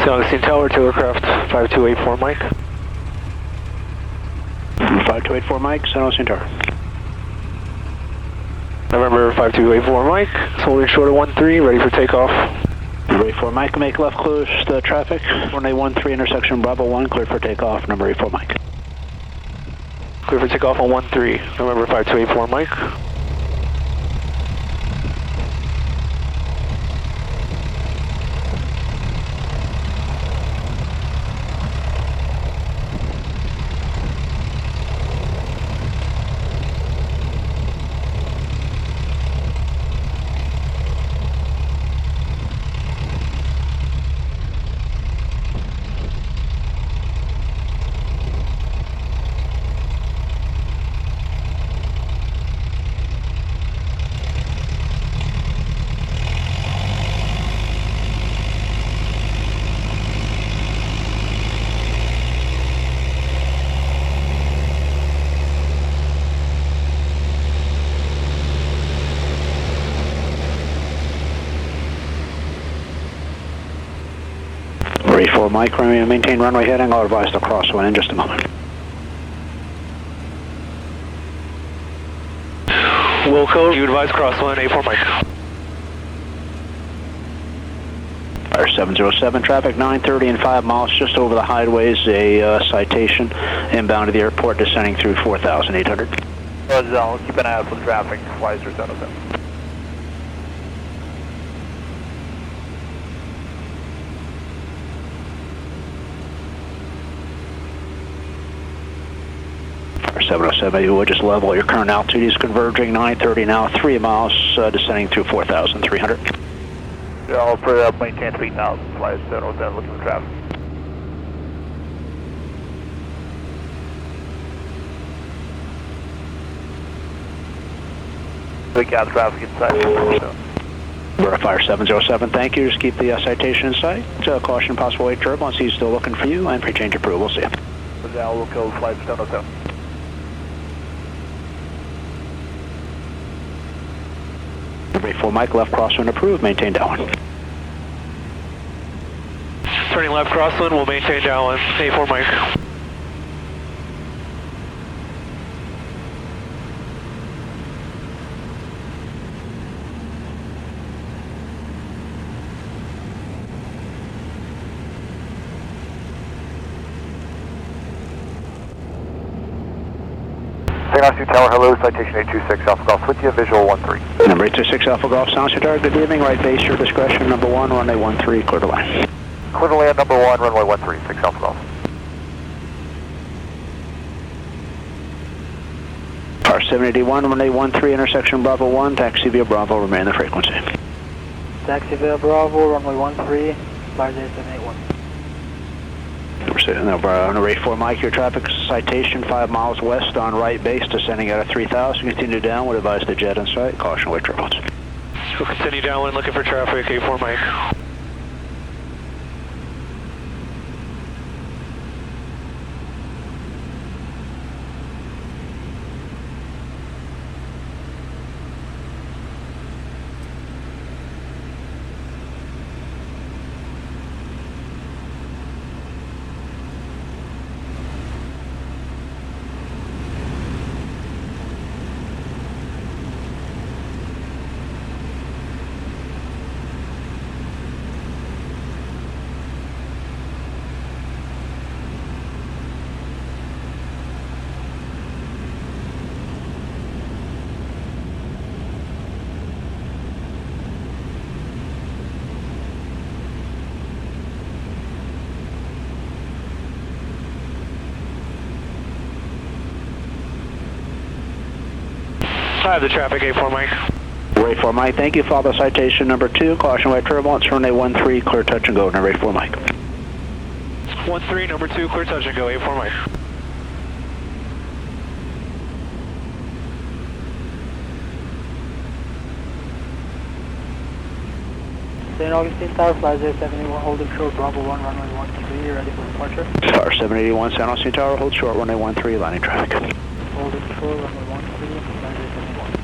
San Augustine Tower, Taylorcraft 5284 Mike. 5284 Mike, San Augustine Tower. November 5284 Mike, holding short of 13, ready for takeoff. Number 84 Mike, make left close the traffic. Runway 13, intersection Bravo 1, cleared for takeoff. Number 84 Mike. Clear for takeoff on 13, November 5284 Mike. Number 84 Mike, maintain runway heading. I'll advise the crosswind in just a moment. Wilco, you advise crosswind 84 Mike. Fire 707, traffic 930 and 5 miles just over the highways, a citation inbound to the airport descending through 4,800. Zone, keep an eye out for the traffic, Wiser 707. Fire 707, you would just level your current altitude is converging 930 now, 3 miles descending through 4,300. Yeah, I'll put it up, maintain speed now, Wiser 707, looking for traffic. Big out traffic inside. Fire 707, thank you. Just keep the citation in sight. Caution possible wake turbulence. He's still looking for you and pre-change approval. See you. We'll go flight 707. Number 84 Mike, left crosswind approved. Maintain downwind. Turning left crosswind, we'll maintain downwind 84 Mike. St. Augustine Tower, hello, citation 826 Alpha Golf with you, visual 13. Number 826 Alpha Golf, San Augustine Tower, good evening, right base, your discretion, number 1, runway 13, clear to land. Clear to land, number 1, runway 13, 6 Alpha Golf. Car 781, runway 13, intersection Bravo 1, taxi via Bravo, remain the frequency. Taxi via Bravo, runway 13, flight 781. Number 84 Mike, your traffic citation 5 miles west on right base, descending out of 3,000. Continue downwind, advise the jet in sight. Caution wake turbulence. We'll continue downwind looking for traffic 84 Mike. I have the traffic 84 Mike. 84 Mike, thank you. Follow citation number 2, caution wake turbulence, runway 13, clear touch and go. Number 84 Mike. 13, number 2, clear touch and go 84 Mike. St. Augustine Tower, flight 071, holding short, Bravo 1, runway 13, ready for departure. Tower 781, San Augustine Tower, hold short, runway 13, landing traffic. Holding short, runway 13, flight 071.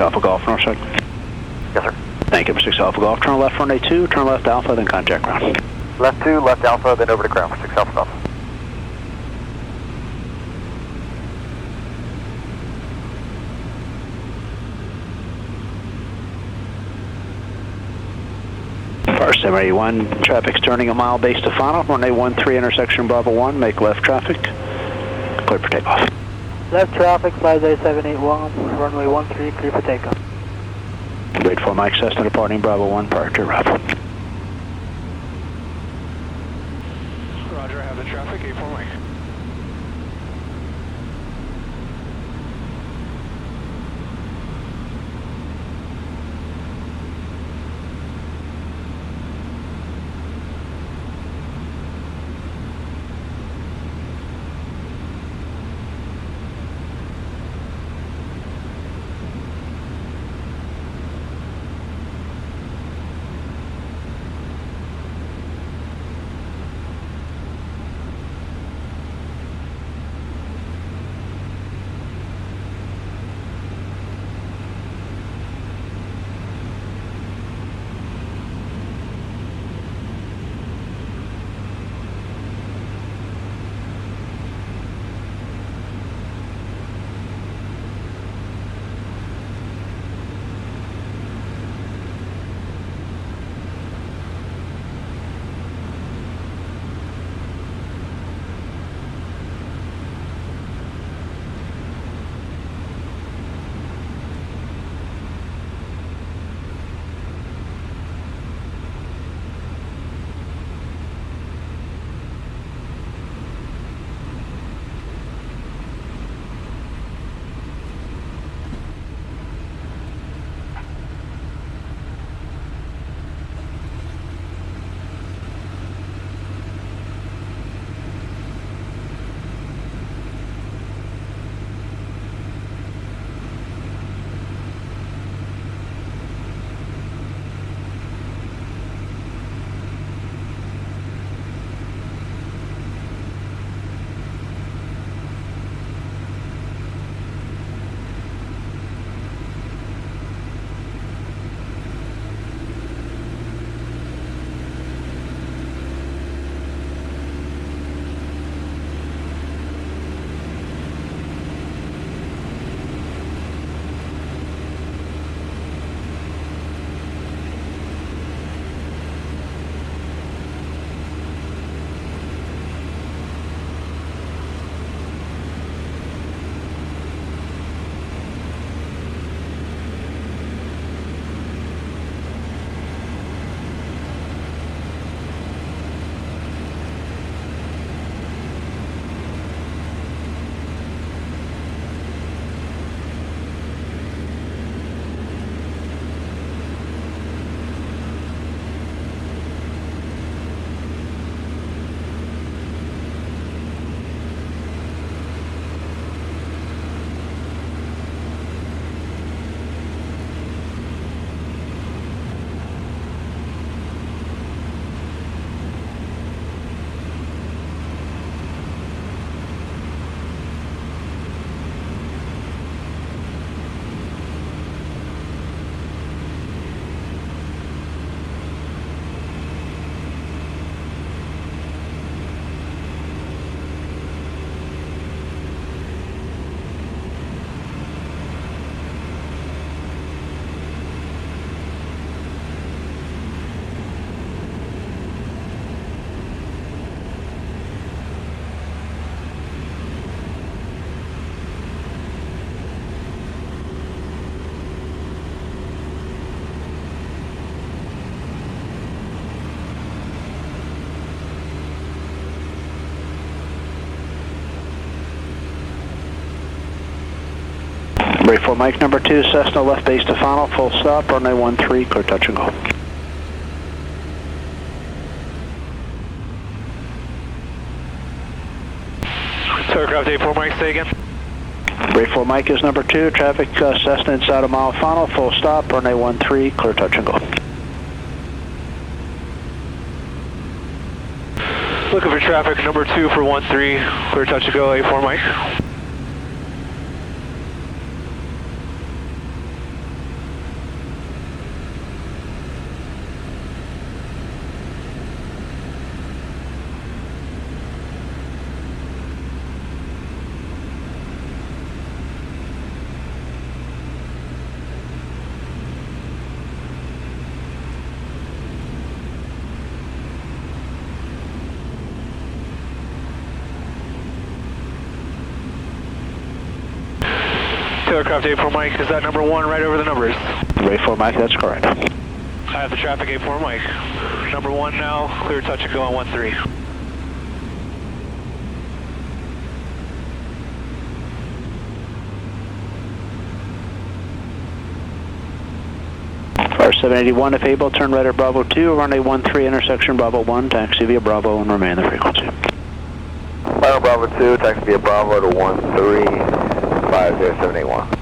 Alpha Golf, north side. Yes, sir. Thank you, 6 Alpha Golf. Turn left, runway 2, turn left Alpha, then contact ground. Left 2, left Alpha, then over to ground for 6 Alpha Golf. Fire 781, traffic's turning a mile base to final. Runway 13, intersection Bravo 1, make left traffic. Clear for takeoff. Left traffic, flight 781, runway 13, clear for takeoff. Wait for Mike Cessna departing Bravo 1 prior to arrival. Roger, I have the traffic, 84 Mike. Ready for Mike number 2, Cessna left base to final, full stop, runway 13, clear touch and go. Tailorcraft 84 Mike, say again. Ready for Mike is number 2, traffic Cessna inside a mile final, full stop, runway 13, clear touch and go. Looking for traffic number 2 for 13, clear touch and go, 84 Mike. Tailorcraft 84 Mike, is that number 1 right over the numbers? Ray 4 Mike, that's correct. I have the traffic 84 Mike. Number 1 now, clear touch and go on 13. Fire 781, if able, turn right at Bravo 2, runway 13, intersection Bravo 1, taxi via Bravo and remain the frequency. Final Bravo 2, taxi via Bravo to 1350781.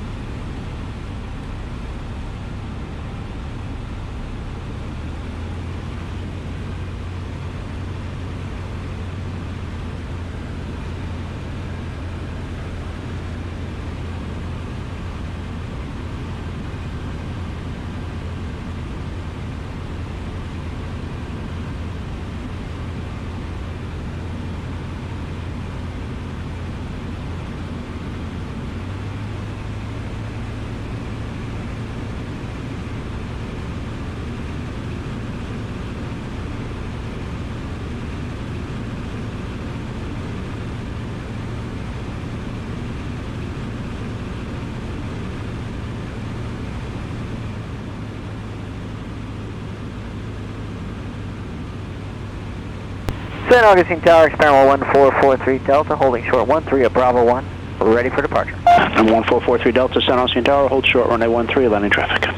St. Augustine Tower, experimental 1443 Delta, holding short 13 at Bravo 1, ready for departure. And 1443 Delta, St. Augustine Tower, hold short, runway 13, landing traffic.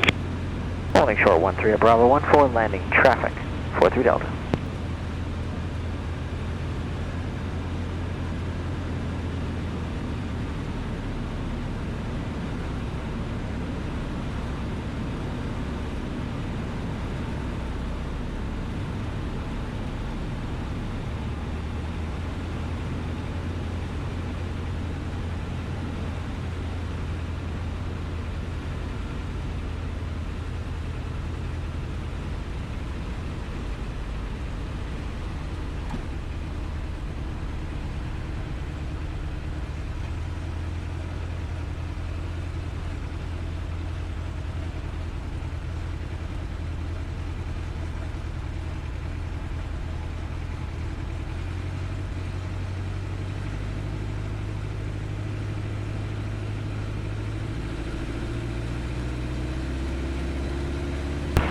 Holding short 13 at Bravo 1, forward landing traffic, 43 Delta.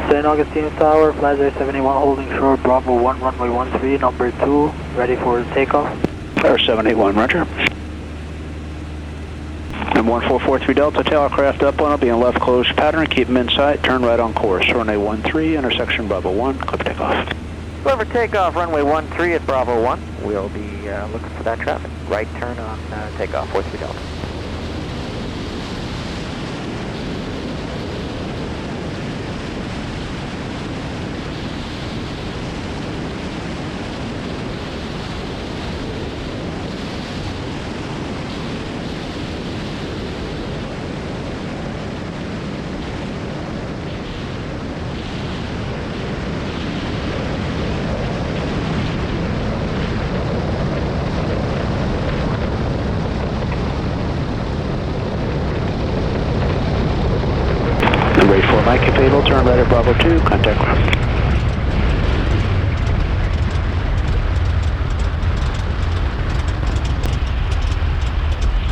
St. Augustine Tower, Flight 71 holding short, Bravo 1, runway 13, number 2, ready for takeoff. Fire 781, roger. And 1443 Delta, Tailocraft up one, I'll be in left closed pattern, keep them in sight, turn right on course, runway 13, intersection Bravo 1, clear for takeoff. Clear for takeoff, runway 13 at Bravo 1. We'll be looking for that traffic. Right turn on takeoff, 43 Delta. Ray 4 Mike, if able, turn right at Bravo 2, contact ground.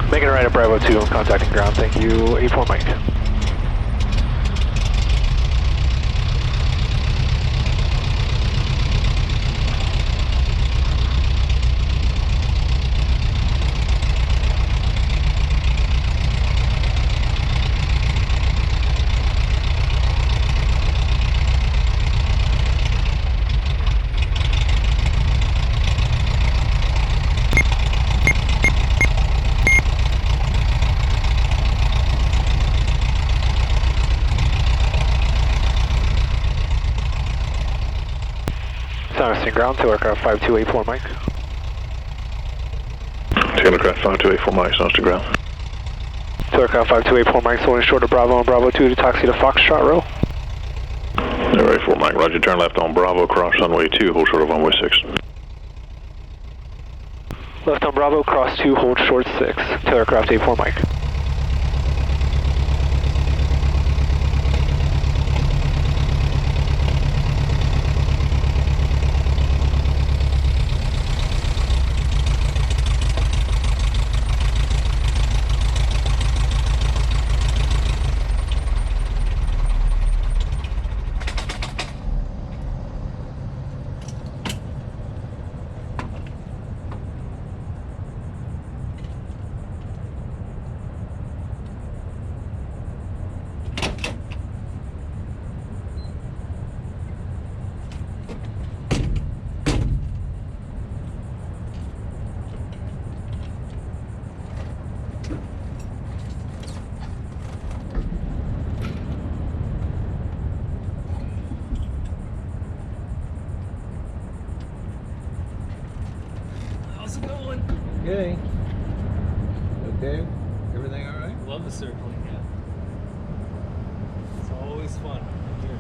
Making it right at Bravo 2, contacting ground, thank you, 84 Mike. St. Ground, Taylorcraft 5284 Mike. Taylorcraft 5284 Mike, sounds to ground. Taylorcraft 5284 Mike, holding short of Bravo and Bravo 2 to taxi to Foxtrot Row. Ray 4 Mike, roger, turn left on Bravo, cross runway 2, hold short of runway 6. Left on Bravo, cross 2, hold short 6. Taylorcraft 84 Mike. Okay. Okay. Everything all right? Love the circling, yeah. It's always fun here.